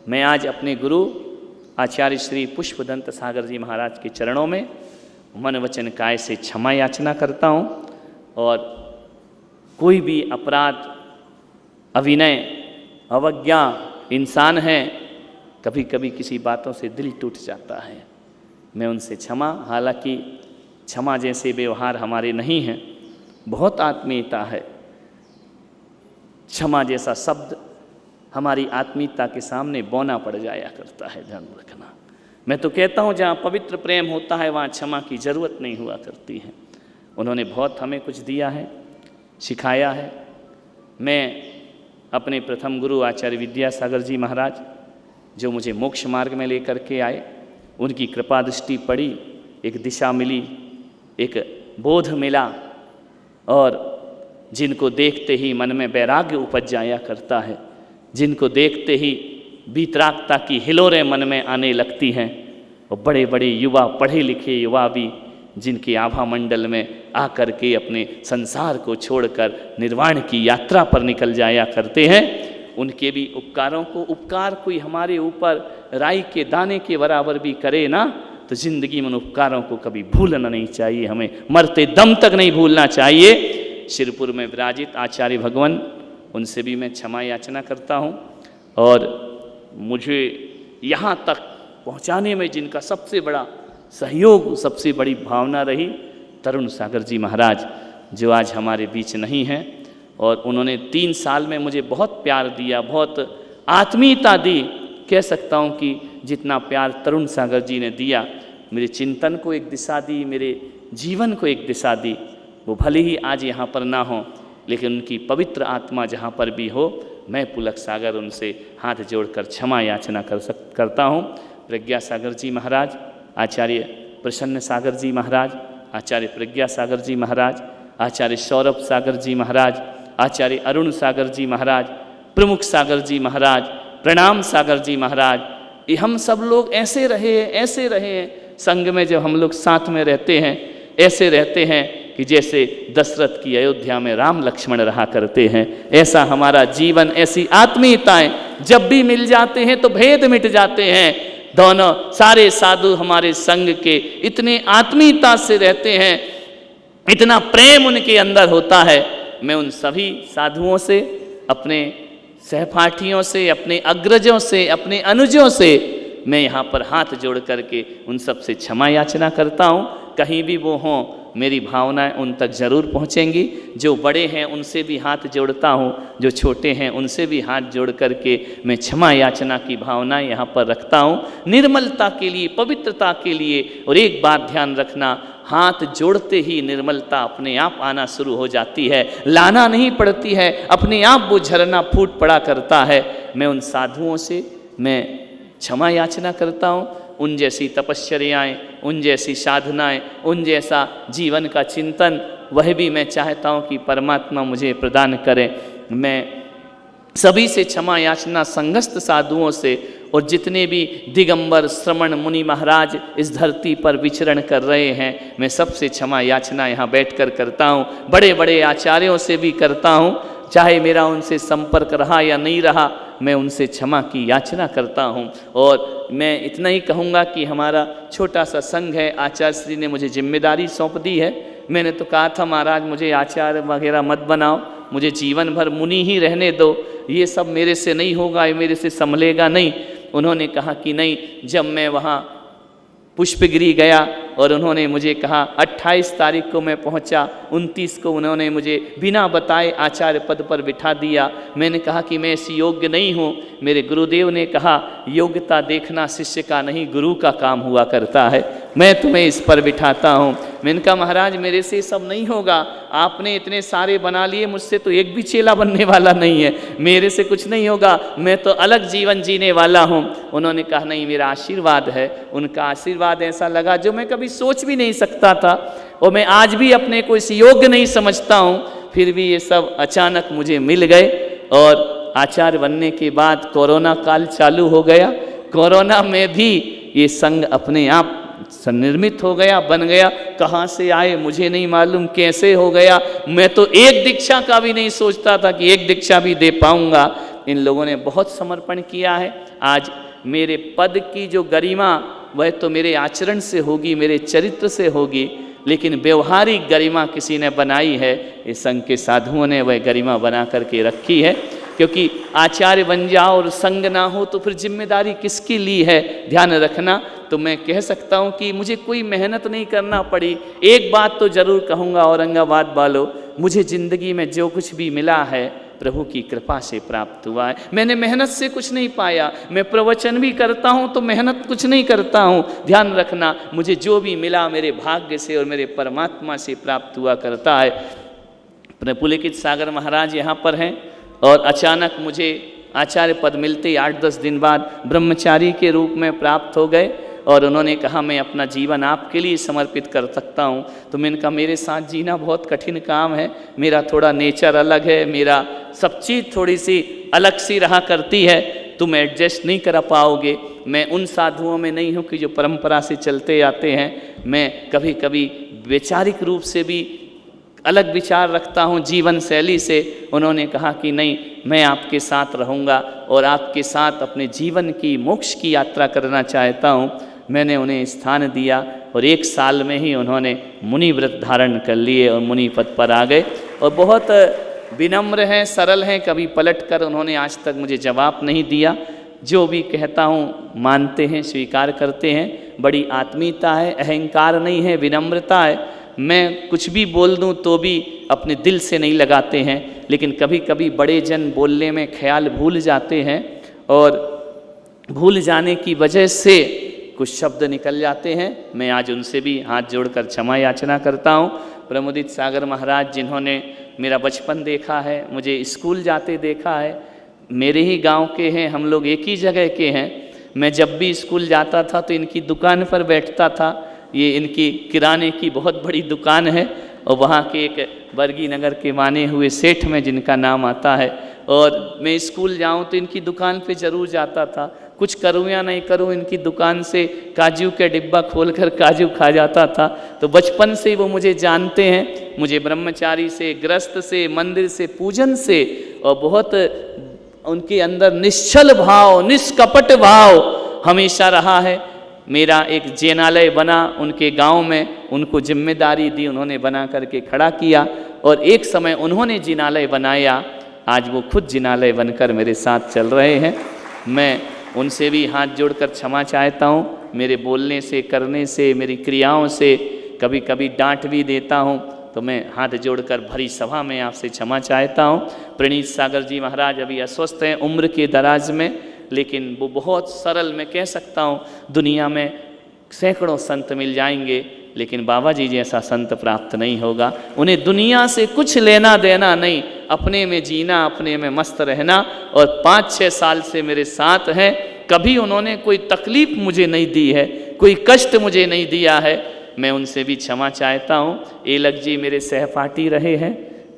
मैं आज अपने गुरु आचार्य श्री पुष्पदंत सागर जी महाराज के चरणों में मन वचन काय से क्षमा याचना करता हूँ। और कोई भी अपराध, अविनय, अवज्ञा इंसान है, कभी कभी किसी बातों से दिल टूट जाता है, मैं उनसे क्षमा, हालांकि क्षमा जैसे व्यवहार हमारे नहीं हैं, बहुत आत्मीयता है। क्षमा जैसा शब्द हमारी आत्मीयता के सामने बौना पड़ जाया करता है, ध्यान रखना। मैं तो कहता हूँ जहाँ पवित्र प्रेम होता है वहाँ क्षमा की ज़रूरत नहीं हुआ करती है। उन्होंने बहुत हमें कुछ दिया है, सिखाया है। मैं अपने प्रथम गुरु आचार्य विद्यासागर जी महाराज जो मुझे मोक्ष मार्ग में लेकर के आए, उनकी कृपा दृष्टि पड़ी, एक दिशा मिली, एक बोध मिला, और जिनको देखते ही मन में वैराग्य उपज जाया करता है, जिनको देखते ही वीतरागता की हिलोरें मन में आने लगती हैं, और बड़े बड़े युवा, पढ़े लिखे युवा भी जिनके आभा मंडल में आकर के अपने संसार को छोड़कर निर्वाण की यात्रा पर निकल जाया करते हैं, उनके भी उपकारों को, उपकार कोई हमारे ऊपर राई के दाने के बराबर भी करे ना, तो जिंदगी में उन उपकारों को कभी भूलना नहीं चाहिए, हमें मरते दम तक नहीं भूलना चाहिए। शिरपुर में विराजित आचार्य भगवान, उनसे भी मैं क्षमा याचना करता हूँ। और मुझे यहाँ तक पहुँचाने में जिनका सबसे बड़ा सहयोग, सबसे बड़ी भावना रही, तरुण सागर जी महाराज, जो आज हमारे बीच नहीं हैं, और उन्होंने 3 साल में मुझे बहुत प्यार दिया, बहुत आत्मीयता दी। कह सकता हूँ कि जितना प्यार तरुण सागर जी ने दिया, मेरे चिंतन को एक दिशा दी, मेरे जीवन को एक दिशा दी। वो भले ही आज यहाँ पर ना हो, लेकिन उनकी पवित्र आत्मा जहाँ पर भी हो, मैं पुलक सागर उनसे हाथ जोड़कर क्षमा याचना करता हूँ। प्रज्ञा सागर जी महाराज, आचार्य प्रसन्न सागर जी महाराज, आचार्य प्रज्ञा सागर जी महाराज, आचार्य सौरभ सागर जी महाराज, आचार्य अरुण सागर जी महाराज, प्रमुख सागर जी महाराज, प्रणाम सागर जी महाराज, ये हम सब लोग ऐसे रहे हैं संग में। जब हम लोग साथ में रहते हैं, ऐसे रहते हैं कि जैसे दशरथ की अयोध्या में राम लक्ष्मण रहा करते हैं। ऐसा हमारा जीवन, ऐसी आत्मीयताएं जब भी मिल जाते हैं तो भेद मिट जाते हैं। दोनों सारे साधु हमारे संग के इतने आत्मीयता से रहते हैं, इतना प्रेम उनके अंदर होता है। मैं उन सभी साधुओं से, अपने सहपाठियों से, अपने अग्रजों से, अपने अनुजों से मैं यहाँ पर हाथ जोड़ करके उन सब से क्षमा याचना करता हूँ। कहीं भी वो हों, मेरी भावनाएं उन तक ज़रूर पहुँचेंगी। जो बड़े हैं उनसे भी हाथ जोड़ता हूँ, जो छोटे हैं उनसे भी हाथ जोड़ करके मैं क्षमा याचना की भावनाएं यहाँ पर रखता हूँ, निर्मलता के लिए, पवित्रता के लिए। और एक बात ध्यान रखना, हाथ जोड़ते ही निर्मलता अपने आप आना शुरू हो जाती है, लाना नहीं पड़ती है, अपने आप वो झरना फूट पड़ा करता है। मैं उन साधुओं से मैं क्षमा याचना करता हूँ। उन जैसी तपश्चर्याएँ, उन जैसी साधनाएँ, उन जैसा जीवन का चिंतन, वह भी मैं चाहता हूँ कि परमात्मा मुझे प्रदान करे। मैं सभी से क्षमा याचना, संगस्त साधुओं से, और जितने भी दिगंबर श्रमण मुनि महाराज इस धरती पर विचरण कर रहे हैं, मैं सबसे क्षमा याचना यहाँ बैठकर करता हूँ। बड़े बड़े आचार्यों से भी करता हूँ, चाहे मेरा उनसे संपर्क रहा या नहीं रहा, मैं उनसे क्षमा की याचना करता हूँ। और मैं इतना ही कहूँगा कि हमारा छोटा सा संघ है, आचार्य श्री ने मुझे जिम्मेदारी सौंप दी है। मैंने तो कहा था, महाराज मुझे आचार्य वगैरह मत बनाओ, मुझे जीवन भर मुनि ही रहने दो, ये सब मेरे से नहीं होगा, ये मेरे से संभलेगा नहीं। उन्होंने कहा कि नहीं। जब मैं वहाँ पुष्पगिरी गया और उन्होंने मुझे कहा 28 तारीख को मैं पहुंचा, 29 को उन्होंने मुझे बिना बताए आचार्य पद पर बिठा दिया। मैंने कहा कि मैं ऐसी योग्य नहीं हूँ। मेरे गुरुदेव ने कहा योग्यता देखना शिष्य का नहीं गुरु का काम हुआ करता है, मैं तुम्हें इस पर बिठाता हूँ। मैंने कहा महाराज मेरे से सब नहीं होगा, आपने इतने सारे बना लिए, मुझसे तो एक भी चेला बनने वाला नहीं है, मेरे से कुछ नहीं होगा, मैं तो अलग जीवन जीने वाला हूँ। उन्होंने कहा नहीं मेरा आशीर्वाद है। उनका आशीर्वाद ऐसा लगा जो मैं कभी सोच भी नहीं सकता था, और मैं आज भी अपने को इस योग्य नहीं समझता हूँ, फिर भी ये सब अचानक मुझे मिल गए। और आचार्य बनने के बाद कोरोना काल चालू हो गया। कोरोना में भी ये संघ अपने आप निर्मित हो गया, बन गया। कहाँ से आए मुझे नहीं मालूम, कैसे हो गया। मैं तो एक दीक्षा का भी नहीं सोचता था कि एक दीक्षा भी दे पाऊंगा। इन लोगों ने बहुत समर्पण किया है। आज मेरे पद की जो गरिमा वह तो मेरे आचरण से होगी, मेरे चरित्र से होगी, लेकिन व्यवहारिक गरिमा किसी ने बनाई है, इस संघ के साधुओं ने वह गरिमा बना करके रखी है। क्योंकि आचार्य बन जाओ और संग ना हो तो फिर जिम्मेदारी किसकी ली है, ध्यान रखना। तो मैं कह सकता हूँ कि मुझे कोई मेहनत नहीं करना पड़ी। एक बात तो जरूर कहूँगा औरंगाबाद वालों, मुझे ज़िंदगी में जो कुछ भी मिला है प्रभु की कृपा से प्राप्त हुआ है। मैंने मेहनत से कुछ नहीं पाया। मैं प्रवचन भी करता हूँ तो मेहनत कुछ नहीं करता हूँ, ध्यान रखना। मुझे जो भी मिला मेरे भाग्य से और मेरे परमात्मा से प्राप्त हुआ करता है। पुलकित सागर महाराज यहाँ पर हैं और अचानक मुझे आचार्य पद मिलते ही 8-10 दिन बाद ब्रह्मचारी के रूप में प्राप्त हो गए और उन्होंने कहा मैं अपना जीवन आपके लिए समर्पित कर सकता हूँ। तो मैंने कहा मेरे साथ जीना बहुत कठिन काम है, मेरा थोड़ा नेचर अलग है, मेरा सब चीज़ थोड़ी सी अलग सी रहा करती है, तुम एडजस्ट नहीं कर पाओगे। मैं उन साधुओं में नहीं हूँ कि जो परंपरा से चलते आते हैं। मैं कभी कभी वैचारिक रूप से भी अलग विचार रखता हूँ जीवन शैली से। उन्होंने कहा कि नहीं, मैं आपके साथ रहूँगा और आपके साथ अपने जीवन की मोक्ष की यात्रा करना चाहता हूँ। मैंने उन्हें स्थान दिया और 1 साल में ही उन्होंने मुनि व्रत धारण कर लिए और मुनि पद पर आ गए और बहुत विनम्र हैं, सरल हैं। कभी पलट कर उन्होंने आज तक मुझे जवाब नहीं दिया। जो भी कहता हूँ मानते हैं, स्वीकार करते हैं। बड़ी आत्मीयता है, अहंकार नहीं है, विनम्रता है। मैं कुछ भी बोल दूं तो भी अपने दिल से नहीं लगाते हैं, लेकिन कभी कभी बड़े जन बोलने में ख्याल भूल जाते हैं और भूल जाने की वजह से कुछ शब्द निकल जाते हैं। मैं आज उनसे भी हाथ जोड़कर क्षमा याचना करता हूँ। प्रमोदित सागर महाराज जिन्होंने मेरा बचपन देखा है, मुझे स्कूल जाते देखा है, मेरे ही गांव के हैं, हम लोग एक ही जगह के हैं। मैं जब भी स्कूल जाता था तो इनकी दुकान पर बैठता था। ये इनकी किराने की बहुत बड़ी दुकान है और वहाँ के एक बरगी नगर के माने हुए सेठ में जिनका नाम आता है। और मैं स्कूल जाऊँ तो इनकी दुकान पे ज़रूर जाता था। कुछ करूँ या नहीं करूँ, इनकी दुकान से काजू के डिब्बा खोलकर काजू खा जाता था। तो बचपन से ही वो मुझे जानते हैं। मुझे ब्रह्मचारी से, गृहस्थ से, मंदिर से, पूजन से और बहुत उनके अंदर निश्चल भाव, निष्कपट भाव हमेशा रहा है। मेरा एक जैनालय बना उनके गांव में, उनको जिम्मेदारी दी, उन्होंने बना करके खड़ा किया और एक समय उन्होंने जिनालय बनाया। आज वो खुद जिनालय बनकर मेरे साथ चल रहे हैं। मैं उनसे भी हाथ जोड़कर क्षमा चाहता हूँ। मेरे बोलने से, करने से, मेरी क्रियाओं से कभी कभी डांट भी देता हूँ, तो मैं हाथ जोड़कर भरी सभा में आपसे क्षमा चाहता हूँ। प्रणीत सागर जी महाराज अभी अस्वस्थ हैं उम्र के दराज में, लेकिन वो बहुत सरल, मैं कह सकता हूँ दुनिया में सैकड़ों संत मिल जाएंगे, लेकिन बाबा जी जैसा संत प्राप्त नहीं होगा। उन्हें दुनिया से कुछ लेना देना नहीं, अपने में जीना, अपने में मस्त रहना। और 5-6 साल से मेरे साथ हैं। कभी उन्होंने कोई तकलीफ मुझे नहीं दी है, कोई कष्ट मुझे नहीं दिया है। मैं उनसे भी क्षमा चाहता हूँ। एलक जी मेरे सहपाठी रहे हैं,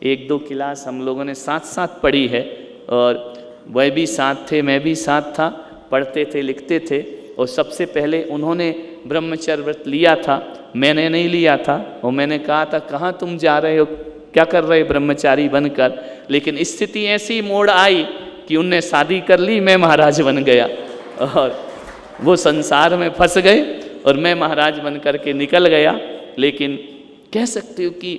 1-2 क्लास हम लोगों ने साथ साथ पढ़ी है और वह भी साथ थे, मैं भी साथ था, पढ़ते थे, लिखते थे। और सबसे पहले उन्होंने ब्रह्मचर्य व्रत लिया था, मैंने नहीं लिया था। और मैंने कहा था कहाँ तुम जा रहे हो, क्या कर रहे ब्रह्मचारी बनकर। लेकिन स्थिति ऐसी मोड़ आई कि उनने शादी कर ली, मैं महाराज बन गया और वो संसार में फंस गए और मैं महाराज बन कर के निकल गया। लेकिन कह सकते हो कि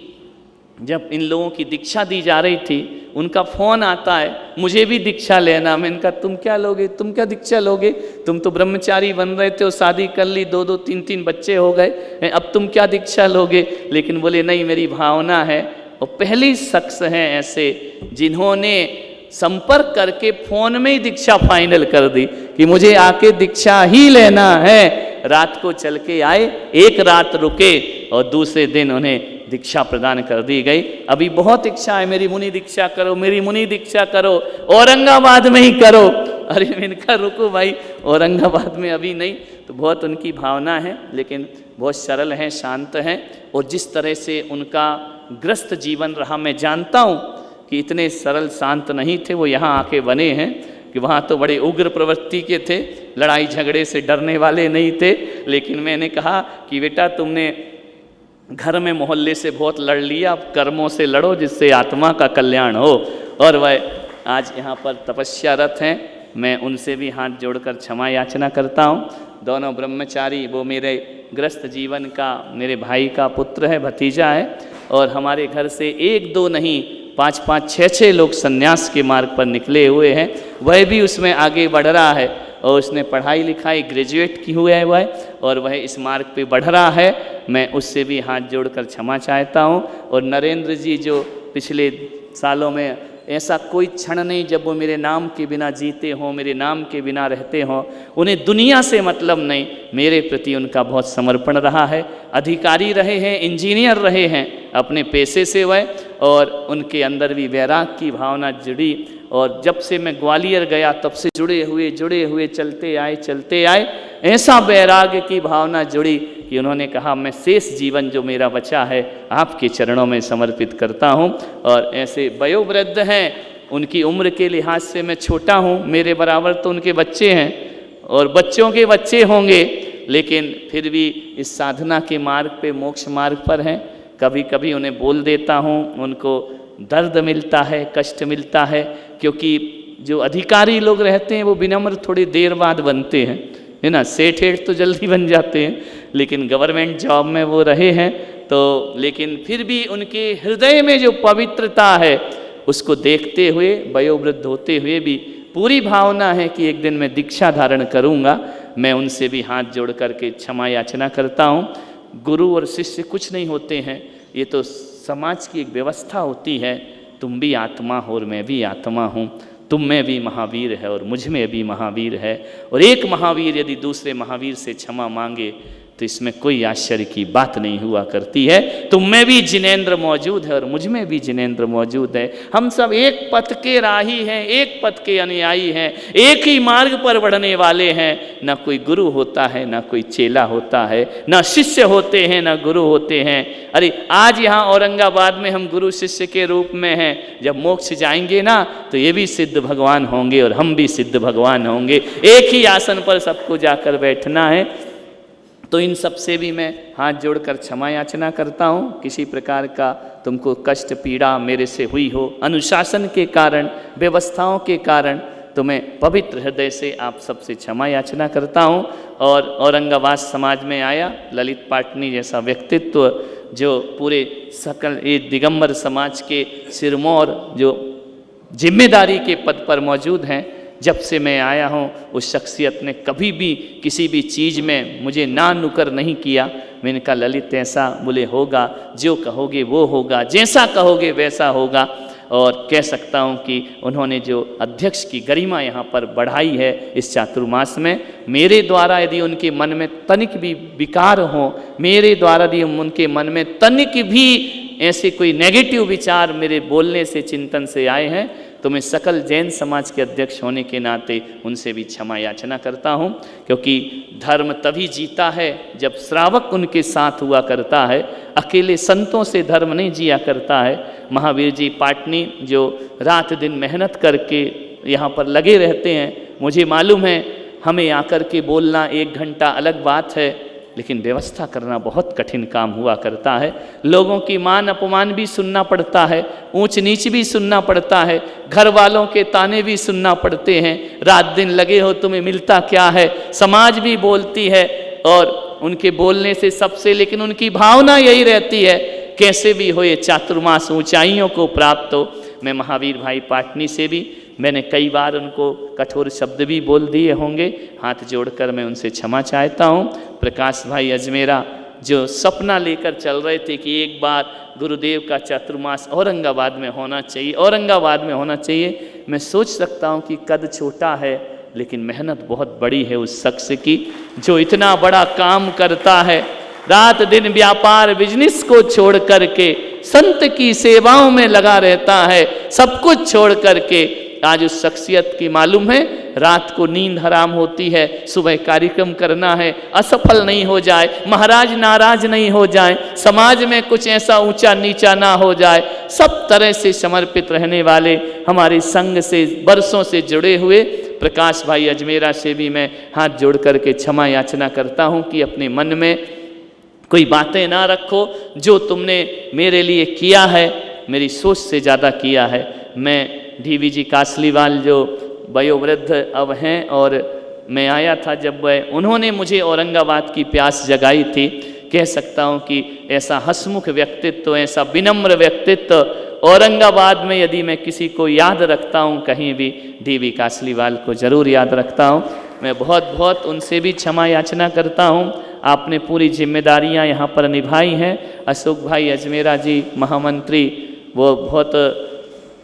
जब इन लोगों की दीक्षा दी जा रही थी, उनका फ़ोन आता है मुझे भी दीक्षा लेना। मैंने कहा तुम क्या लोगे, तुम क्या दीक्षा लोगे, तुम तो ब्रह्मचारी बन रहे थे, शादी कर ली, 2-2, 3-3 बच्चे हो गए, अब तुम क्या दीक्षा लोगे। लेकिन बोले नहीं, मेरी भावना है। और पहली शख्स हैं ऐसे जिन्होंने संपर्क करके फ़ोन में ही दीक्षा फाइनल कर दी कि मुझे आके दीक्षा ही लेना है। रात को चल के आए, 1 रात रुके और दूसरे दिन उन्हें दीक्षा प्रदान कर दी गई। अभी बहुत इच्छा है मेरी मुनि दीक्षा करो, मेरी मुनि दीक्षा करो, औरंगाबाद में ही करो। अरे मैंने कहा रुको भाई, औरंगाबाद में अभी नहीं। तो बहुत उनकी भावना है, लेकिन बहुत सरल हैं, शांत हैं। और जिस तरह से उनका ग्रस्त जीवन रहा, मैं जानता हूँ कि इतने सरल शांत नहीं थे वो यहाँ आके बने हैं, कि वहाँ तो बड़े उग्र प्रवृत्ति के थे, लड़ाई झगड़े से डरने वाले नहीं थे। लेकिन मैंने कहा कि बेटा तुमने घर में मोहल्ले से बहुत लड़ लिया, अब कर्मों से लड़ो जिससे आत्मा का कल्याण हो। और वह आज यहाँ पर तपस्यारत हैं, मैं उनसे भी हाथ जोड़कर क्षमा याचना करता हूँ। दोनों ब्रह्मचारी, वो मेरे ग्रस्त जीवन का, मेरे भाई का पुत्र है, भतीजा है, और हमारे घर से 1-2 नहीं 5-5, 6-6 लोग सन्यास के मार्ग पर निकले हुए हैं। वह भी उसमें आगे बढ़ रहा है और उसने पढ़ाई लिखाई ग्रेजुएट की हुआ है वह, और वह इस मार्ग पे बढ़ रहा है। मैं उससे भी हाथ जोड़कर क्षमा चाहता हूँ। और नरेंद्र जी जो पिछले सालों में ऐसा कोई क्षण नहीं जब वो मेरे नाम के बिना जीते हों, मेरे नाम के बिना रहते हों, उन्हें दुनिया से मतलब नहीं, मेरे प्रति उनका बहुत समर्पण रहा है। अधिकारी रहे हैं, इंजीनियर रहे हैं अपने पेशे से वह, और उनके अंदर भी वैराग की भावना जुड़ी। और जब से मैं ग्वालियर गया तब से जुड़े हुए चलते आए, ऐसा वैराग्य की भावना जुड़ी कि उन्होंने कहा मैं शेष जीवन जो मेरा बचा है आपके चरणों में समर्पित करता हूँ। और ऐसे वयोवृद्ध हैं, उनकी उम्र के लिहाज से मैं छोटा हूँ, मेरे बराबर तो उनके बच्चे हैं और बच्चों के बच्चे होंगे, लेकिन फिर भी इस साधना के मार्ग पे, मोक्ष मार्ग पर हैं। कभी कभी उन्हें बोल देता हूँ, उनको दर्द मिलता है, कष्ट मिलता है, क्योंकि जो अधिकारी लोग रहते हैं वो विनम्र थोड़ी देर बाद बनते हैं, है ना। सेठ हेठ तो जल्दी बन जाते हैं, लेकिन गवर्नमेंट जॉब में वो रहे हैं तो, लेकिन फिर भी उनके हृदय में जो पवित्रता है उसको देखते हुए, वयोवृद्ध होते हुए भी पूरी भावना है कि एक दिन मैं दीक्षा धारण करूँगा। मैं उनसे भी हाथ जोड़ करके क्षमा याचना करता हूँ। गुरु और शिष्य कुछ नहीं होते हैं, ये तो समाज की एक व्यवस्था होती है। तुम भी आत्मा हो और मैं भी आत्मा हूँ, तुम में भी महावीर है और मुझ में भी महावीर है। और एक महावीर यदि दूसरे महावीर से क्षमा मांगे तो इसमें कोई आश्चर्य की बात नहीं हुआ करती है। तुम में भी जिनेंद्र मौजूद है और मुझ में भी जिनेंद्र मौजूद है। हम सब एक पथ के राही हैं, एक पथ के अनुयायी हैं, एक ही मार्ग पर बढ़ने वाले हैं। ना कोई गुरु होता है, ना कोई चेला होता है, ना शिष्य होते हैं, ना गुरु होते हैं। अरे आज यहाँ औरंगाबाद में हम गुरु शिष्य के रूप में हैं, जब मोक्ष जाएंगे ना तो ये भी सिद्ध भगवान होंगे और हम भी सिद्ध भगवान होंगे। एक ही आसन पर सबको जाकर बैठना है। तो इन सब से भी मैं हाथ जोड़कर क्षमा याचना करता हूँ। किसी प्रकार का तुमको कष्ट पीड़ा मेरे से हुई हो, अनुशासन के कारण, व्यवस्थाओं के कारण, तो मैं पवित्र हृदय से आप सबसे क्षमा याचना करता हूँ। और औरंगाबाद समाज में आया, ललित पाटनी जैसा व्यक्तित्व जो पूरे सकल ये दिगंबर समाज के सिरमौर जो जिम्मेदारी के पद पर मौजूद हैं, जब से मैं आया हूँ उस शख्सियत ने कभी भी किसी भी चीज़ में मुझे ना नुकर नहीं किया। मैंने कहा ललित ऐसा, बोले होगा, जो कहोगे वो होगा, जैसा कहोगे वैसा होगा। और कह सकता हूँ कि उन्होंने जो अध्यक्ष की गरिमा यहाँ पर बढ़ाई है इस चातुर्मास में, मेरे द्वारा यदि उनके मन में तनिक भी विकार हो, मेरे द्वारा यदि उनके मन में तनिक भी ऐसे कोई नेगेटिव विचार मेरे बोलने से, चिंतन से आए हैं, तो मैं सकल जैन समाज के अध्यक्ष होने के नाते उनसे भी क्षमा याचना करता हूँ। क्योंकि धर्म तभी जीता है जब श्रावक उनके साथ हुआ करता है, अकेले संतों से धर्म नहीं जिया करता है। महावीर जी पाटनी जो रात दिन मेहनत करके यहाँ पर लगे रहते हैं, मुझे मालूम है हमें आकर के बोलना 1 घंटा अलग बात है, लेकिन व्यवस्था करना बहुत कठिन काम हुआ करता है। लोगों की मान अपमान भी सुनना पड़ता है, ऊंच नीच भी सुनना पड़ता है, घर वालों के ताने भी सुनना पड़ते हैं। रात दिन लगे हो, तुम्हें मिलता क्या है? समाज भी बोलती है और उनके बोलने से सबसे, लेकिन उनकी भावना यही रहती है कैसे भी हो ये चातुर्मास ऊंचाइयों को प्राप्त हो। मैं महावीर भाई पाटनी से भी मैंने कई बार उनको कठोर शब्द भी बोल दिए होंगे, हाथ जोड़कर मैं उनसे क्षमा चाहता हूँ। प्रकाश भाई अजमेरा जो सपना लेकर चल रहे थे कि एक बार गुरुदेव का चातुर्मास औरंगाबाद में होना चाहिए, औरंगाबाद में होना चाहिए। मैं सोच सकता हूँ कि कद छोटा है लेकिन मेहनत बहुत बड़ी है उस शख्स की जो इतना बड़ा काम करता है, रात दिन व्यापार बिजनेस को छोड़ करके संत की सेवाओं में लगा रहता है, सब कुछ छोड़ करके। आज उस शख्सियत की मालूम है रात को नींद हराम होती है, सुबह कार्यक्रम करना है, असफल नहीं हो जाए, महाराज नाराज नहीं हो जाए, समाज में कुछ ऐसा ऊंचा नीचा ना हो जाए, सब तरह से समर्पित रहने वाले हमारे संघ से बरसों से जुड़े हुए प्रकाश भाई अजमेरा से भी मैं हाथ जोड़ करके क्षमा याचना करता हूँ कि अपने मन में कोई बातें ना रखो। जो तुमने मेरे लिए किया है, मेरी सोच से ज़्यादा किया है। मैं डी जी कासलीवाल जो वयोवृद्ध अब हैं, और मैं आया था जब उन्होंने मुझे औरंगाबाद की प्यास जगाई थी। कह सकता हूँ कि ऐसा हंसमुख व्यक्तित्व, ऐसा विनम्र व्यक्तित्व औरंगाबाद में यदि मैं किसी को याद रखता हूँ कहीं भी, डी कासलीवाल को ज़रूर याद रखता हूँ। मैं बहुत बहुत उनसे भी क्षमा याचना करता हूँ। आपने पूरी जिम्मेदारियाँ यहाँ पर निभाई हैं। अशोक भाई अजमेरा जी महामंत्री,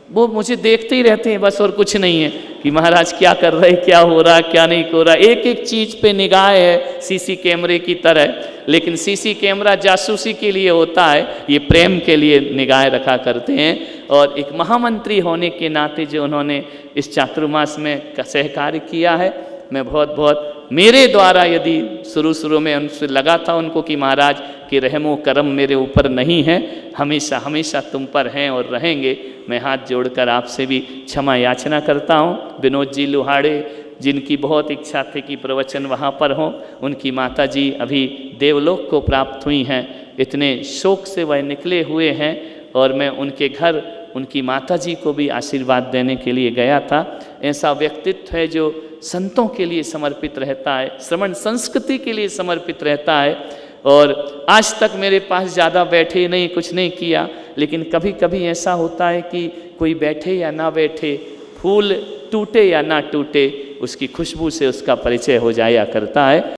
वो मुझे देखते ही रहते हैं बस, और कुछ नहीं है कि महाराज क्या कर रहे, क्या हो रहा, क्या नहीं हो रहा। एक एक चीज़ पे निगाह है सीसी कैमरे की तरह, लेकिन सीसी कैमरा जासूसी के लिए होता है, ये प्रेम के लिए निगाह रखा करते हैं। और एक महामंत्री होने के नाते जो उन्होंने इस चातुर्मास में सहकार्य किया है, मैं बहुत बहुत, मेरे द्वारा यदि शुरू में उनसे लगा था उनको कि महाराज कि रहमो करम मेरे ऊपर नहीं है, हमेशा हमेशा तुम पर हैं और रहेंगे, मैं हाथ जोड़कर आपसे भी क्षमा याचना करता हूँ। विनोद जी लोहाड़े, जिनकी बहुत इच्छा थी कि प्रवचन वहाँ पर हों, उनकी माता जी अभी देवलोक को प्राप्त हुई हैं, इतने शोक से वह निकले हुए हैं, और मैं उनके घर उनकी माता जी को भी आशीर्वाद देने के लिए गया था। ऐसा व्यक्तित्व है जो संतों के लिए समर्पित रहता है, श्रवण संस्कृति के लिए समर्पित रहता है, और आज तक मेरे पास ज़्यादा बैठे नहीं, कुछ नहीं किया, लेकिन कभी कभी ऐसा होता है कि कोई बैठे या ना बैठे, फूल टूटे या ना टूटे, उसकी खुशबू से उसका परिचय हो जाया करता है।